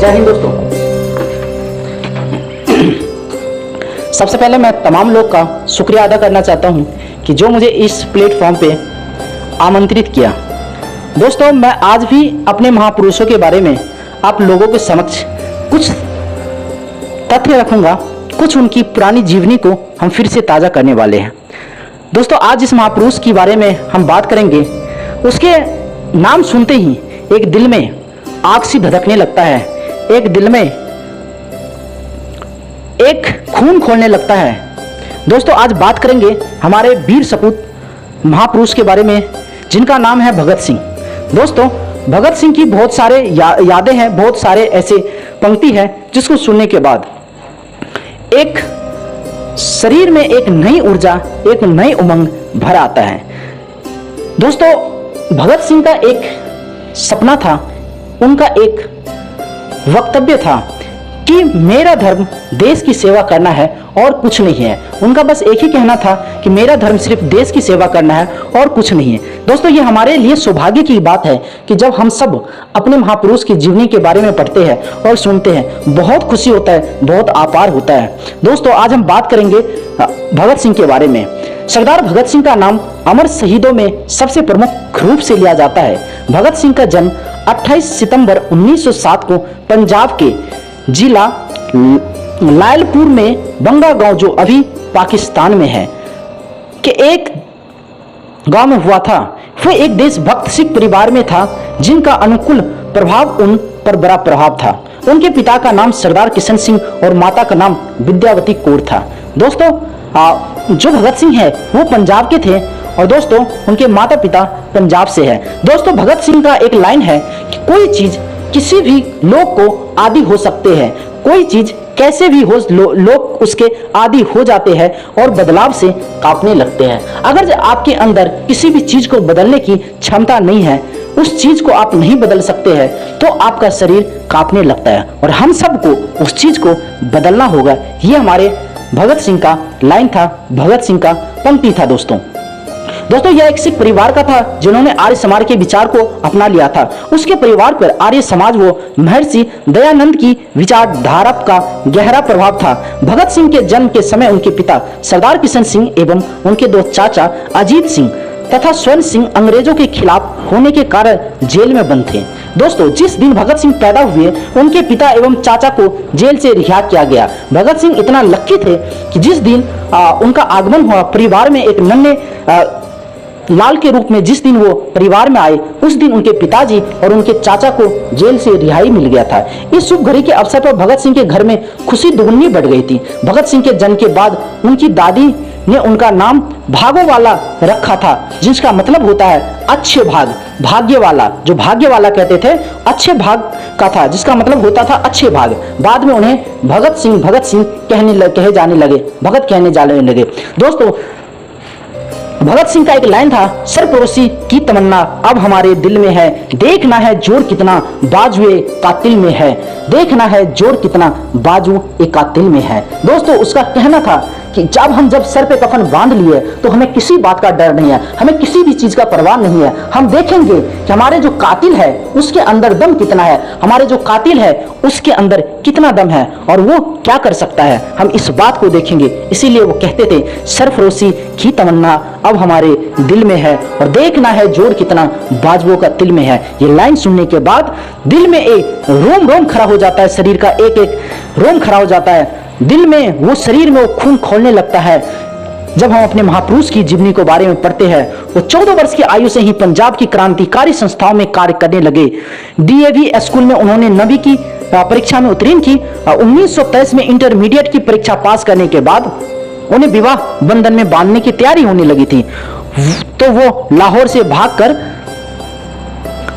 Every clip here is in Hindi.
जय हिंद दोस्तों। सबसे पहले मैं तमाम लोग का शुक्रिया अदा करना चाहता हूं कि जो मुझे इस प्लेटफॉर्म पे आमंत्रित किया। दोस्तों, मैं आज भी अपने महापुरुषों के बारे में आप लोगों के समक्ष कुछ तथ्य रखूंगा, कुछ उनकी पुरानी जीवनी को हम फिर से ताज़ा करने वाले हैं। दोस्तों, आज इस महापुरुष के बारे में हम बात करेंगे। उसके नाम सुनते ही एक दिल में आग सी धधकने लगता है, एक दिल में एक खून खोलने लगता है। दोस्तों, आज बात करेंगे हमारे वीर सपूत महापुरुष के बारे में, जिनका नाम है भगत सिंह। दोस्तों, भगत सिंह की बहुत सारे यादें हैं, बहुत सारे ऐसे पंक्ति है जिसको सुनने के बाद एक शरीर में एक नई ऊर्जा, एक नई उमंग भर आता है। दोस्तों, भगत सिंह का एक सपना था, उनका एक वक्तव्य था कि मेरा धर्म देश की सेवा करना है और कुछ नहीं है। उनका बस एक ही कहना था कि मेरा धर्म सिर्फ देश की सेवा करना है और कुछ नहीं है। दोस्तों, ये हमारे लिए सौभाग्य की बात है कि जब हम सब अपने महापुरुष की जीवनी के बारे में पढ़ते हैं और सुनते हैं, बहुत खुशी होता है, बहुत आभार होता है। दोस्तों, आज हम बात करेंगे भगत सिंह के बारे में। सरदार भगत सिंह का नाम अमर शहीदों में सबसे प्रमुख रूप से लिया जाता है। भगत सिंह का जन्म 28 सितंबर 1907 को पंजाब के जिला लायलपुर में बंगा गांव, जो अभी पाकिस्तान में है, के एक गांव में हुआ था। वह एक देशभक्त सिख परिवार में था, जिनका अनुकूल प्रभाव उन पर बड़ा प्रभाव था। उनके पिता का नाम सरदार किशन सिंह और माता का नाम विद्यावती कौर था। दोस्तों, जो भगत सिंह है वो पंजाब के थे और दोस्तों उनके माता पिता पंजाब से है। दोस्तों, भगत सिंह का एक लाइन है कि कोई चीज किसी भी लोग को आदी हो सकते हैं, कोई चीज कैसे भी हो, लोग उसके आदी हो जाते हैं और बदलाव से कांपने लगते हैं। अगर आपके अंदर किसी भी चीज को बदलने की क्षमता नहीं है, उस चीज को आप नहीं बदल सकते हैं, तो आपका शरीर कांपने लगता है और हम सबको उस चीज को बदलना होगा। ये हमारे भगत सिंह का लाइन था, भगत सिंह का पंक्ति था। दोस्तों, यह एक सिख परिवार का था जिन्होंने आर्य समाज के विचार को अपना लिया था। उसके परिवार पर आर्य समाज व महर्षि दयानंद की विचारधारा का गहरा प्रभाव था। भगत सिंह के जन्म के समय उनके पिता सरदार किशन सिंह एवं उनके दो चाचा अजीत सिंह तथा स्वर्ण सिंह अंग्रेजों के खिलाफ होने के कारण जेल में बंद थे। दोस्तों, जिस दिन भगत सिंह पैदा हुए, उनके पिता एवं चाचा को जेल से रिहा किया गया। भगत सिंह इतना लकी थे कि जिस दिन उनका आगमन हुआ, परिवार में एक नन्हे लाल के रूप में जिस दिन वो परिवार में आए, उस दिन उनके पिताजी और उनके चाचा को जेल से रिहाई मिल गया था। इस शुभ घड़ी के अवसर पर भगत सिंह के घर में खुशी दुगनी बढ़ गई थी। भगत सिंह के जन्म के बाद उनकी दादी ने उनका नाम भागो वाला रखा था, जिसका मतलब होता है अच्छे भाग, भाग्य वाला। जो भाग्य वाला कहते थे, अच्छे भाग का था, जिसका मतलब होता था अच्छे भाग। बाद में उन्हें भगत सिंह कहे जाने लगे। दोस्तों, भगत सिंह का एक लाइन था, सरफरोशी की तमन्ना अब हमारे दिल में है, देखना है जोर कितना बाजुए कातिल में है, देखना है जोर कितना बाजू एक कातिल में है। दोस्तों, उसका कहना था कि जब हम सर पे कफन बांध लिए तो हमें किसी बात का डर नहीं है, हमें किसी भी चीज का परवाह नहीं है। हम देखेंगे कि हमारे जो कातिल है उसके अंदर दम कितना है, हमारे जो कातिल है उसके अंदर कितना दम है और वो क्या कर सकता है, हम इस बात को देखेंगे। इसीलिए वो कहते थे, सरफरोशी की तमन्ना अब हमारे दिल में है और देखना है जोर कितना बाजुओं का तिल में है। ये लाइन सुनने के बाद दिल में एक रोम रोम खड़ा हो जाता है, शरीर का एक एक रोम खड़ा हो जाता है, दिल में वो शरीर में वो खून खोलने लगता है। जब हम अपने महापुरुष की जीवनी को बारे में पढ़ते हैं, वो 14 वर्ष की आयु से ही पंजाब की क्रांतिकारी संस्थाओं में कार्य करने लगे। डीएवी स्कूल में उन्होंने 9वीं की परीक्षा में उत्तीर्ण की। 1923 में इंटरमीडिएट की परीक्षा पास करने के बाद उन्हें विवाह बंधन में बांधने की तैयारी होने लगी थी, तो वो लाहौर से भागकर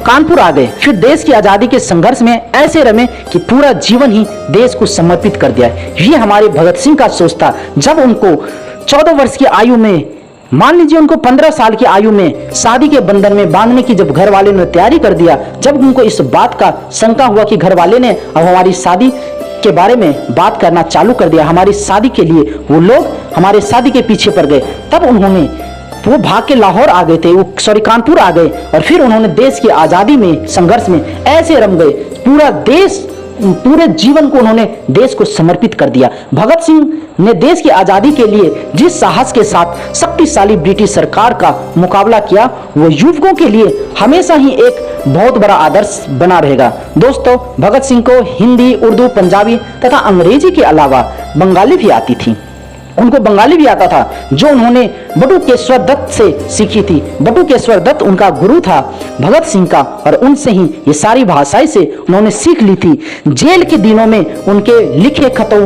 कानपुर आ गए। फिर देश की आजादी के संघर्ष में ऐसे रमे कि पूरा जीवन ही देश को समर्पित कर दिया। ये हमारे भगत सिंह का सोच था। जब उनको 14 वर्ष की आयु में, मान लीजिए उनको 15 साल की आयु में शादी के बंधन में बांधने की जब घर वाले ने तैयारी कर दिया, जब उनको इस बात का शंका हुआ कि घर वाले ने अब हमारी शादी के बारे में बात करना चालू कर दिया, हमारी शादी के लिए वो लोग हमारे शादी के पीछे पड़ गए, तब उन्होंने वो भाग के लाहौर आ गए थे, वो कानपुर आ गए और फिर उन्होंने देश की आजादी में संघर्ष में ऐसे रम गए, पूरा देश पूरे जीवन को उन्होंने देश को समर्पित कर दिया। भगत सिंह ने देश की आजादी के लिए जिस साहस के साथ शक्तिशाली ब्रिटिश सरकार का मुकाबला किया, वो युवकों के लिए हमेशा ही एक बहुत बड़ा आदर्श बना रहेगा। दोस्तों, भगत सिंह को हिंदी, उर्दू, पंजाबी तथा अंग्रेजी के अलावा बंगाली भी आती थी। उनको बंगाली भी आता था, जो उन्होंने बटुकेश्वर दत्त से सीखी थी। बटुकेश्वर दत्त उनका गुरु था भगत सिंह का, और उनसे ही ये सारी भाषाएं से उन्होंने सीख ली थी। जेल के दिनों में उनके लिखे खतों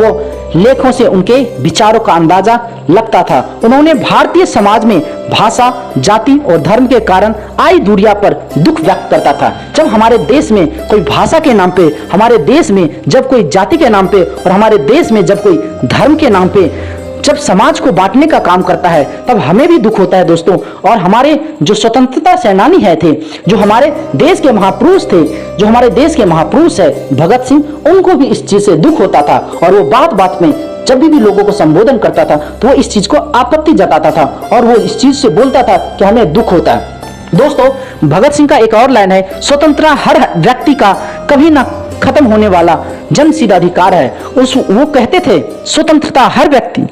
लेखों से उनके विचारों का अंदाजा लगता था। उन्होंने भारतीय समाज में भाषा, जाति और धर्म के कारण आई दूरियां पर दुख व्यक्त करता था। जब हमारे देश में कोई भाषा के नाम पे, हमारे देश में जब कोई जाति के नाम पे, और हमारे देश में जब कोई धर्म के नाम पे जब समाज को बांटने का काम करता है, तब हमें भी दुख होता है दोस्तों। और हमारे जो स्वतंत्रता सेनानी है थे, जो हमारे देश के महापुरुष थे, जो हमारे देश के महापुरुष है भगत सिंह, उनको भी इस चीज से दुख होता था। और वो बात बात में जब भी लोगों को संबोधन करता था तो वो इस चीज को आपत्ति जताता था, और वो इस चीज से बोलता था कि हमें दुख होता है। दोस्तों, भगत सिंह का एक और लाइन है, स्वतंत्रता हर व्यक्ति का कभी ना खत्म होने वाला जन्मसिद्ध अधिकार है। वो कहते थे स्वतंत्रता हर व्यक्ति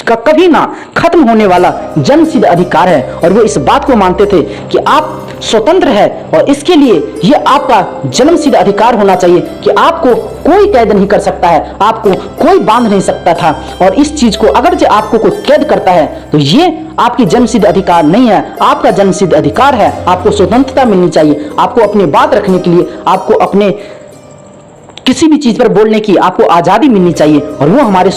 का कभी ना खत्म होने वाला जन्मसिद्ध अधिकार है, और वो इस बात को मानते थे कि आप स्वतंत्र है, और इसके लिए ये आपका जन्मसिद्ध अधिकार होना चाहिए कि आपको कोई कैद नहीं कर सकता है, आपको कोई बांध नहीं सकता था। और इस चीज को अगर जो आपको कोई कैद करता है तो ये आपकी जन्मसिद्ध अधिकार नहीं है, आपका जन्मसिद्ध अधिकार है। आपको स्वतंत्रता मिलनी चाहिए, आपको अपनी बात रखने के लिए, आपको अपने किसी भी चीज पर बोलने की आपको आजादी मिलनी चाहिए। और वो हमारे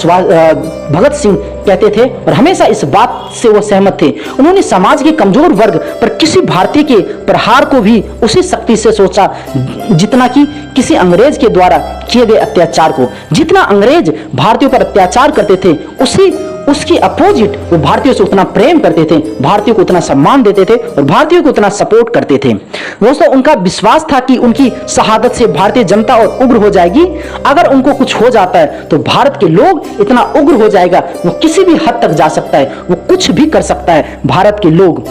भगत सिंह कहते थे, और हमेशा इस बात से वो सहमत थे। उन्होंने समाज के कमजोर वर्ग पर किसी भारतीय के प्रहार को भी उसी शक्ति से सोचा जितना कि किसी अंग्रेज के द्वारा किए गए अत्याचार को। जितना अंग्रेज भारतीयों पर अत्याचार करते थे, उसकी अपोजिट वो भारतीयों से उतना प्रेम करते थे, भारतीयों को उतना सम्मान देते थे, और भारतीयों को उतना सपोर्ट करते थे। दोस्तों, उनका विश्वास था कि उनकी शहादत से भारतीय जनता और उग्र हो जाएगी। अगर उनको कुछ हो जाता है तो भारत के लोग इतना उग्र हो जाएगा, वो किसी भी हद तक जा सकता है, वो कुछ भी कर सकता है। भारत के लोग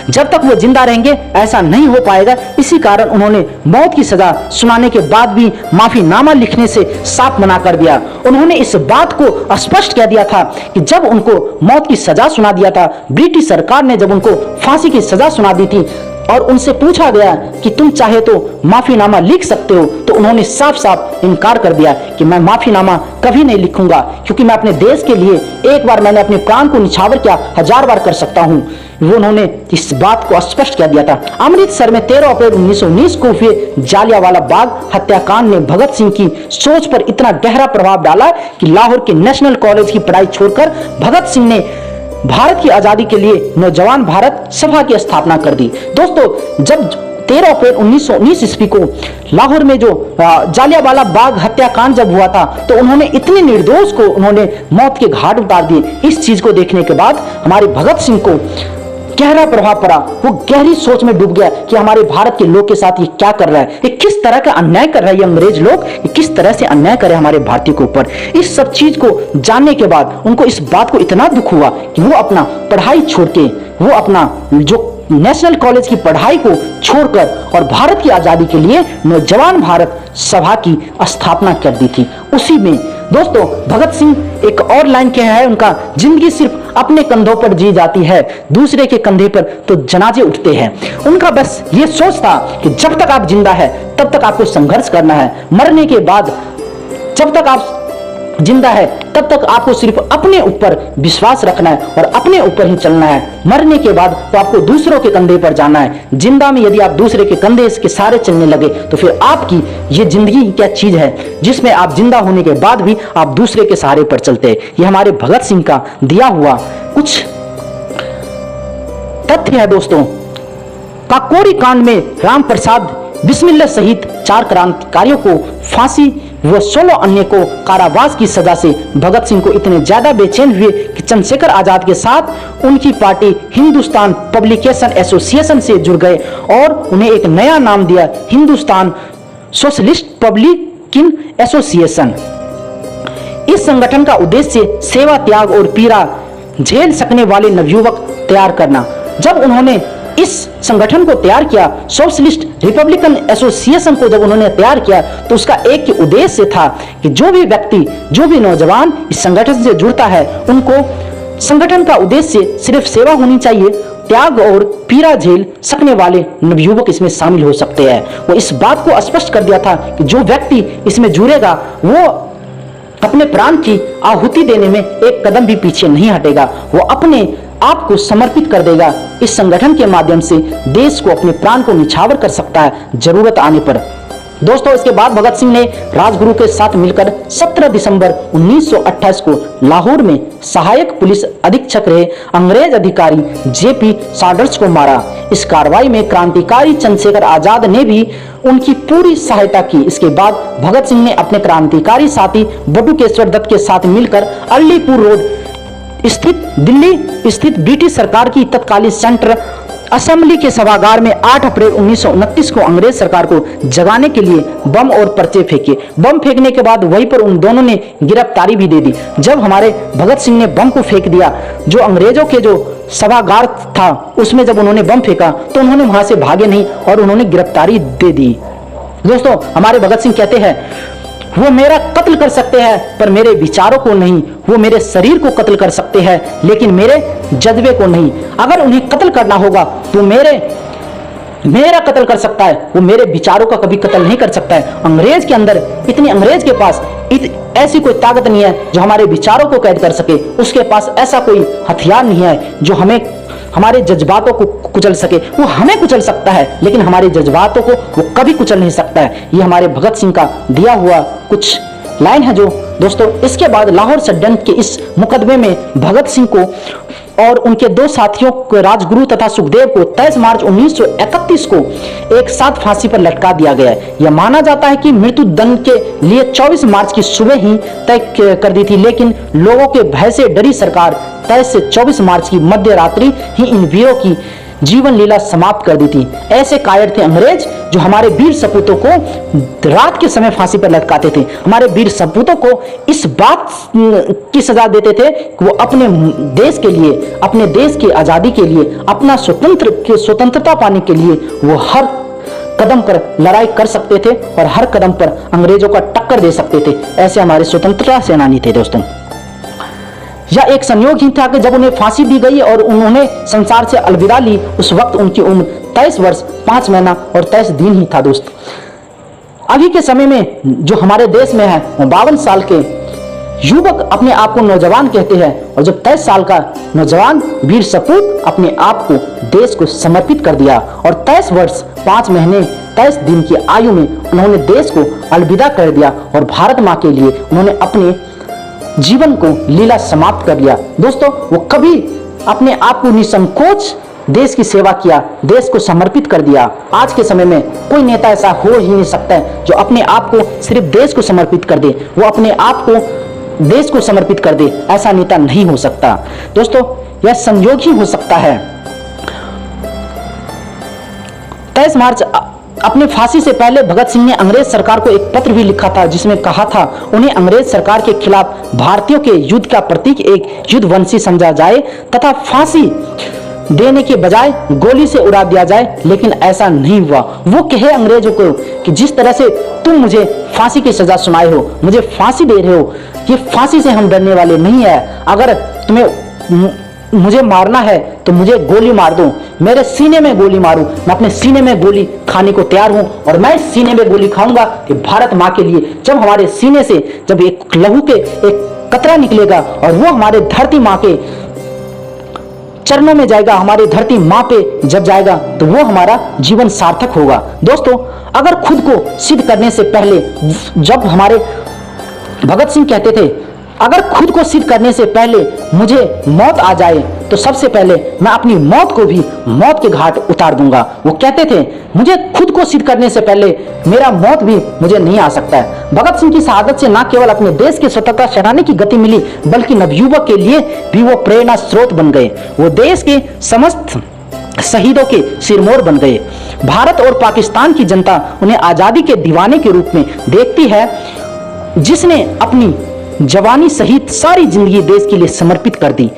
जब तक वो जिंदा रहेंगे ऐसा नहीं हो पाएगा। इसी कारण उन्होंने मौत की सजा सुनाने के बाद भी माफीनामा लिखने से साफ मना कर दिया। उन्होंने इस बात को स्पष्ट कह दिया था कि जब उनको मौत की सजा सुना दिया था, ब्रिटिश सरकार ने जब उनको फांसी की सजा सुना दी थी और उनसे पूछा गया कि तुम चाहे तो माफीनामा लिख सकते हो, तो उन्होंने साफ साफ इनकार कर दिया कि मैं माफीनामा कभी नहीं लिखूंगा, क्योंकि मैं अपने देश के लिए एक बार मैंने अपने प्राण को निछावर किया, 1000 बार कर सकता हूं। वो उन्होंने इस बात को स्पष्ट कर दिया था। अमृतसर में 13 अप्रैल 1919 को हुए जालियांवाला बाग हत्याकांड ने भगत सिंह की सोच पर इतना गहरा प्रभाव डाला कि लाहौर के नेशनल कॉलेज की पढ़ाई छोड़कर भगत सिंह ने भारत की आजादी के लिए नौजवान भारत सभा की स्थापना कर दी। दोस्तों, जब 13 अप्रैल 1919 ईस्वी को लाहौर में जो जालियांवाला बाग हत्याकांड जब हुआ था, तो उन्होंने इतने निर्दोष को उन्होंने मौत के घाट उतार दिए। इस चीज को देखने के बाद हमारे भगत सिंह को गहरा प्रभाव पड़ा। वो गहरी सोच में डूब गया कि हमारे भारत के लोग के साथ ये क्या कर रहा है, ये किस तरह का अन्याय कर रहा है, ये अंग्रेज लोग ये किस तरह से अन्याय कर रहे हैं हमारे भारतीयों के ऊपर। इस सब चीज को जानने के बाद उनको इस बात को इतना दुख हुआ कि वो अपना पढ़ाई छोड़ के, वो अपना जो नेशनल कॉलेज की पढ़ाई को छोड़कर और भारत की आजादी के लिए नौजवान भारत सभा की स्थापना कर दी थी। उसी में दोस्तों भगत सिंह एक और लाइन क्या है उनका, जिंदगी सिर्फ अपने कंधों पर जी जाती है, दूसरे के कंधे पर तो जनाजे उठते हैं। उनका बस ये सोच था कि जब तक आप जिंदा है तब तक आपको संघर्ष करना है, मरने के बाद जब तक आप जिंदा है तब तक आपको सिर्फ अपने ऊपर विश्वास रखना है और अपने ऊपर ही चलना है। मरने के बाद तो आपको दूसरों के कंधे पर जाना है। जिंदा में यदि आप दूसरे के कंधे के सहारे चलने लगे तो फिर आपकी ये जिंदगी क्या चीज है जिसमें आप जिंदा होने के बाद भी आप दूसरे के सहारे पर चलते हैं। ये हमारे भगत सिंह का दिया हुआ कुछ तथ्य है दोस्तों। काकोरी कांड में राम प्रसाद बिस्मिल्लाह सहित 4 क्रांतिकारियों को फांसी व 16 अन्य को कारावास की सजा से भगत सिंह को इतने ज्यादा बेचैन हुए कि चंद्रशेखर आजाद के साथ उनकी पार्टी हिंदुस्तान पब्लिकेशन एसोसिएशन से जुड़ गए और उन्हें एक नया नाम दिया, हिंदुस्तान सोशलिस्ट पब्लिकन एसोसिएशन। इस संगठन का उद्देश्य सेवा, त्याग और पीड़ा झेल सकने वाले नवयुवक तैयार करना। जब उन्होंने इस संगठन को तैयार किया, सोशलिस्ट रिपब्लिकन एसोसिएशन को जब उन्होंने तैयार किया, तो उसका एक ही उद्देश्य था कि जो भी व्यक्ति, जो भी नौजवान इस संगठन से जुड़ता है, उनको संगठन का उद्देश्य सिर्फ सेवा होनी चाहिए। त्याग और पीड़ा झेल सकने वाले नवयुवक इसमें शामिल हो सकते हैं। वो इस बात को स्पष्ट कर दिया था कि जो व्यक्ति इसमें जुड़ेगा वो अपने प्राण की आहुति देने में एक कदम भी पीछे नहीं हटेगा। वो अपने आप को समर्पित कर देगा। इस संगठन के माध्यम से देश को, अपने प्राण को निछावर कर सकता है जरूरत आने पर। दोस्तों, इसके बाद भगत सिंह ने राजगुरु के साथ मिलकर 17 दिसंबर 1928 को लाहौर में सहायक पुलिस अधीक्षक रहे अंग्रेज अधिकारी जेपी साडर्स को मारा। इस कार्रवाई में क्रांतिकारी चंद्रशेखर आजाद ने भी उनकी पूरी सहायता की। इसके बाद भगत सिंह ने अपने क्रांतिकारी साथी बटुकेश्वर दत्त के साथ मिलकर अलीपुर रोड स्थित दिल्ली स्थित ब्रिटिश सरकार की तत्कालीन सेंट्रल असेंबली के सभागार में 8 अप्रैल 1929 को अंग्रेज सरकार को जगाने के लिए बम और पर्चे फेंके। बम फेंकने के बाद वहीं पर उन दोनों ने गिरफ्तारी भी दे दी। जब हमारे भगत सिंह ने बम को फेंक दिया, जो अंग्रेजों के जो सभागार था उसमें जब उन्होंने बम फेंका, तो उन्होंने वहां से भागे नहीं और उन्होंने गिरफ्तारी दे दी। दोस्तों, हमारे भगत सिंह कहते हैं, वो मेरा कत्ल कर सकते हैं पर मेरे विचारों को नहीं। वो मेरे शरीर को कत्ल कर सकते हैं लेकिन मेरे जज्बे को नहीं। अगर उन्हें कत्ल करना होगा तो मेरा कत्ल कर सकता है, वो मेरे विचारों का कभी कत्ल नहीं कर सकता है। अंग्रेज के अंदर अंग्रेज के पास ऐसी कोई ताकत नहीं है जो हमारे विचारों को कैद कर सके। उसके पास ऐसा कोई हथियार नहीं है जो हमारे जज्बातों को कुचल सके। वो हमें कुचल सकता है लेकिन हमारे जज्बातों को वो कभी कुचल नहीं सकता है। ये हमारे भगत सिंह का दिया हुआ कुछ लाइन है। जो दोस्तों, इसके बाद लाहौर षड्यंत्र के इस मुकदमे में भगत सिंह को और उनके दो साथियों को, राजगुरु तथा सुखदेव को 23 मार्च 1931 को एक साथ फांसी पर लटका दिया गया। यह माना जाता है कि मृत्यु दंड के लिए 24 मार्च की सुबह ही तय कर दी थी, लेकिन लोगों के भय से डरी सरकार 23 से 24 मार्च की मध्य रात्रि ही इन वीरों की जीवन लीला समाप्त कर दी थी। ऐसे कायर थे अंग्रेज जो हमारे वीर सपूतों को रात के समय फांसी पर लटकाते थे। हमारे वीर सपूतों को इस बात की सजा देते थे कि वो अपने देश के लिए, अपने देश की आजादी के लिए, अपना स्वतंत्रता पाने के लिए वो हर कदम पर लड़ाई कर सकते थे और हर कदम पर अंग्रेजों का टक्कर दे सकते थे। ऐसे हमारे स्वतंत्रता सेनानी थे। दोस्तों, यह एक संयोग ही था कि जब उन्हें फांसी दी गई और उन्होंने संसार से अलविदा ली, उस वक्त उनकी उम्र 23 वर्ष 5 महीना और 23 दिन ही था। दोस्त, अभी के समय में जो हमारे देश में है वो 52 साल के युवक अपने आप को नौजवान कहते हैं और जब 23 साल का नौजवान वीर सपूत अपने आप को देश को समर्पित कर दिया और 23 वर्ष 5 महीने 23 दिन की आयु में उन्होंने देश को अलविदा कर दिया और भारत माँ के लिए उन्होंने अपने जीवन को लीला समाप्त कर लिया। दोस्तों, वो कभी अपने आप को निसंकोच देश की सेवा किया, देश को समर्पित कर दिया। आज के समय में कोई नेता ऐसा हो ही नहीं सकता है जो अपने आप को सिर्फ देश को समर्पित कर दे, वो अपने आप को देश को समर्पित कर दे। ऐसा नेता नहीं हो सकता। दोस्तों, यह संयोग ही हो सकता है। 23 मार्च अपने फांसी से पहले भगत सिंह ने अंग्रेज सरकार को एक पत्र भी लिखा था जिसमें कहा था उन्हें अंग्रेज सरकार के खिलाफ भारतीयों के युद्ध का प्रतीक एक युद्धवंशी समझा जाए तथा फांसी देने के बजाय गोली से उड़ा दिया जाए, लेकिन ऐसा नहीं हुआ। वो कहे अंग्रेजों को कि जिस तरह से तुम मुझे फांसी की सजा सुनाए हो, मुझे फांसी दे रहे हो, ये फांसी से हम डरने वाले नहीं है। अगर तुम्हें मुझे मारना है तो मुझे गोली मार दो, मेरे सीने में गोली मारो, मैं अपने सीने में गोली खाने को तैयार हूं और मैं सीने में गोली खाऊंगा कि भारत माँ के लिए। जब हमारे सीने से जब एक लहू के एक कतरा निकलेगा और वो हमारे धरती माँ के चरणों में जाएगा, हमारी धरती माँ पे जब जाएगा तो वो हमारा जीवन सार्थक होगा। दोस्तों, अगर खुद को सिद्ध करने से पहले, जब हमारे भगत सिंह कहते थे अगर खुद को सिद्ध करने से पहले मुझे मौत आ जाए तो सबसे पहले मैं अपनी मौत को भी मौत के घाट उतार दूंगा। वो कहते थे मुझे खुद को सिद्ध करने से पहले मेरा मौत भी मुझे नहीं आ सकता है। भगत सिंह की शहादत से न केवल अपने देश के स्वतंत्रता सेनानी की गति मिली बल्कि नवयुवक के लिए भी वो प्रेरणा स्रोत बन गए। वो देश के समस्त शहीदों के सिरमौर बन गए। भारत और पाकिस्तान की जनता उन्हें आजादी के दीवाने के रूप में देखती है जिसने अपनी जवानी सहित सारी जिंदगी देश के लिए समर्पित कर दी।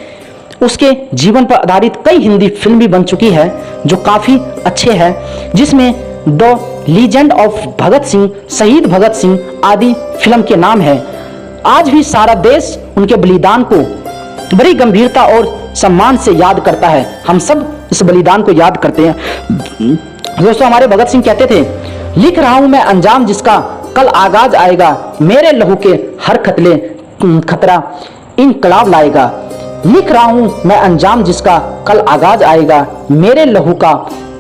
उसके जीवन पर आधारित कई हिंदी फिल्म भी बन चुकी है जो काफ़ी अच्छे हैं, जिसमें the legend of Bhagat Singh, शहीद भगत सिंह आदि फिल्म के नाम है। आज भी सारा देश उनके बलिदान को बड़ी गंभीरता और सम्मान से याद करता है। हम सब इस बलिदान को याद करते हैं। दोस्तों, हमारे भगत सिंह कहते थे, लिख रहा हूं मैं अंजाम जिसका कल आगाज आएगा, मेरे लहू के हर खतरा इनकलाब लाएगा। लिख रहा हूं मैं अंजाम जिसका कल आगाज आएगा, मेरे लहू का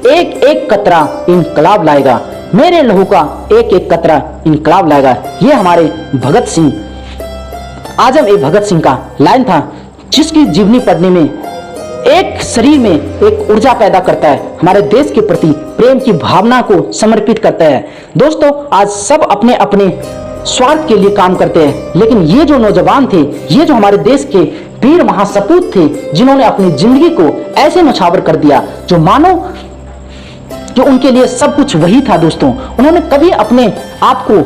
एक एक कतरा इनकलाब लाएगा, मेरे लहू का एक एक कतरा इनकलाब लाएगा। ये हमारे भगत सिंह, आजम ए भगत सिंह का लाइन था, जिसकी जीवनी पढ़ने में एक शरीर में एक ऊर्जा पैदा करता है, हमारे देश के प्रति प्रेम की भावना को समर्पित करता है। दोस्तों, आज सब अपने अपने स्वार्थ के लिए काम करते हैं, लेकिन ये जो नौजवान थे, ये जो हमारे देश के वीर महासपूत थे, जिन्होंने अपनी जिंदगी को ऐसे नौछावर कर दिया, जो मानो जो उनके लिए सब कुछ वही था। दोस्तों, उन्होंने कभी अपने आप को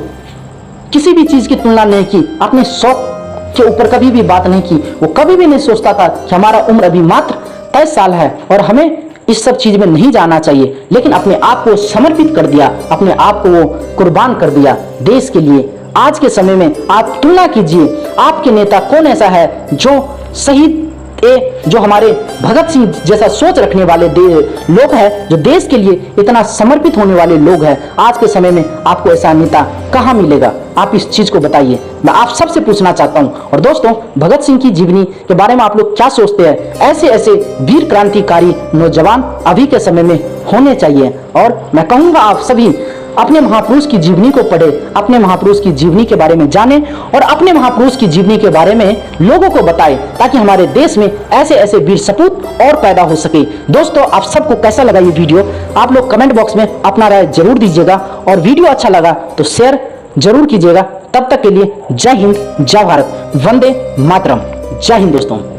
किसी भी चीज की तुलना नहीं की, अपने शौक के ऊपर कभी भी बात नहीं की। वो कभी भी नहीं सोचता था कि हमारा उम्र अभी मात्र 23 साल है और हमें इस सब चीज में नहीं जाना चाहिए, लेकिन अपने आप को समर्पित कर दिया, अपने आप को वो कुर्बान कर दिया देश के लिए। आज के समय में आप तुलना कीजिए, आपके नेता कौन ऐसा है जो शहीद जो हमारे भगत सिंह जैसा सोच रखने वाले लोग हैं, जो देश के लिए इतना समर्पित होने वाले लोग हैं। आज के समय में आपको ऐसा नेता कहां मिलेगा? आप इस चीज को बताइए, मैं आप सबसे पूछना चाहता हूं। और दोस्तों, भगत सिंह की जीवनी के बारे में आप लोग क्या सोचते हैं? ऐसे ऐसे वीर क्रांतिकारी नौजवान अभी के समय में होने चाहिए। और मैं कहूंगा आप सभी अपने महापुरुष की जीवनी को पढ़े, अपने महापुरुष की जीवनी के बारे में जाने और अपने महापुरुष की जीवनी के बारे में लोगों को बताएं, ताकि हमारे देश में ऐसे ऐसे वीर सपूत और पैदा हो सके। दोस्तों, आप सबको कैसा लगा ये वीडियो? आप लोग कमेंट बॉक्स में अपना राय जरूर दीजिएगा, और वीडियो अच्छा लगा तो शेयर जरूर कीजिएगा। तब तक के लिए जय हिंद, जय भारत, वंदे मातरम। जय हिंद दोस्तों।